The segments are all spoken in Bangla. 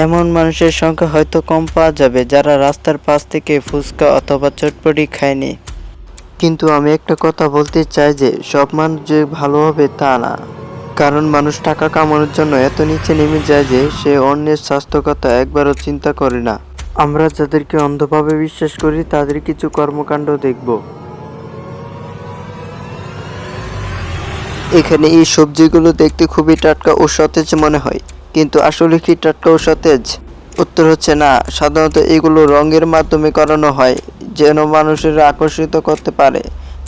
এমন মানুষের সংখ্যা হয়তো কম পাওয়া যাবে যারা রাস্তার পাশ থেকে ফুচকা অথবা চটপটি খায়নি। কিন্তু আমি একটা কথা বলতে চাই যে সব মানুষ যে ভালো হবে তা না। কারণ মানুষ টাকা কামানোর জন্য এত নিচে নেমে যায় যে সে অন্যের স্বাস্থ্য কথা একবারও চিন্তা করে না। আমরা যাদেরকে অন্ধভাবে বিশ্বাস করি তাদের কিছু কর্মকাণ্ড দেখব। এখানে এই সবজিগুলো দেখতে খুবই টাটকা ও সতেজ মনে হয়, কিন্তু আসলে কি টাটকা ও সতেজ? উত্তর হচ্ছে না। সাধারণত এগুলো রঙের মাধ্যমে করানো হয় যেন মানুষের আকর্ষিত করতে পারে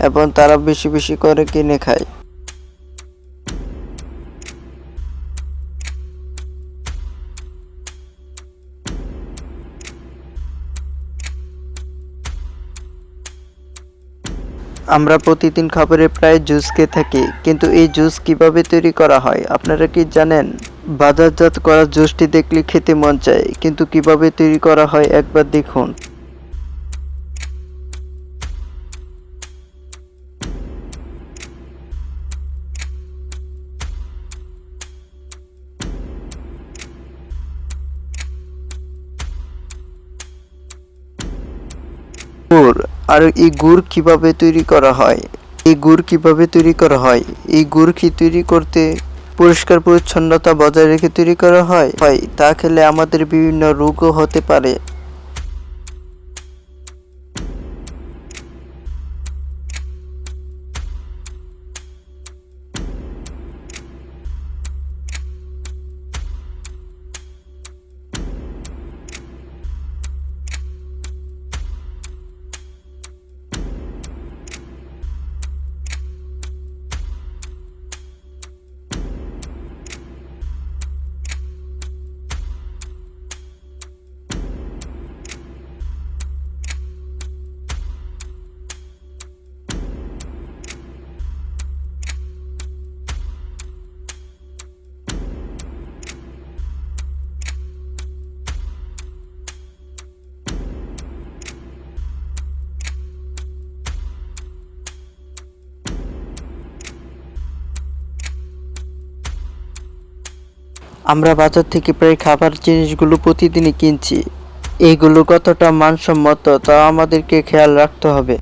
এবং তারা বেশি বেশি করে কিনে খায়। আমরা প্রতিদিন খাবারে প্রায় জুস খেয়ে থাকি, কিন্তু এই জুস কিভাবে তৈরি করা হয় আপনারা কি জানেন? বাজারজাত করা জুসটি দেখলে খেতে মন চায়, কিন্তু কিভাবে তৈরি করা হয় একবার দেখুন। গুড়। আর এই গুড় কিভাবে তৈরি করা হয়? এই গুড় কি তৈরি করতে পরিষ্কার পরিচ্ছন্নতা বজায় রেখে তৈরি করা হয়? তা খেলে আমাদের বিভিন্ন রোগও হতে পারে। আমরা বাজার থেকে প্রায় খাবার জিনিসগুলো প্রতিদিনই কিনছি। এইগুলো কতটা মানসম্মত তা আমাদেরকে খেয়াল রাখতে হবে।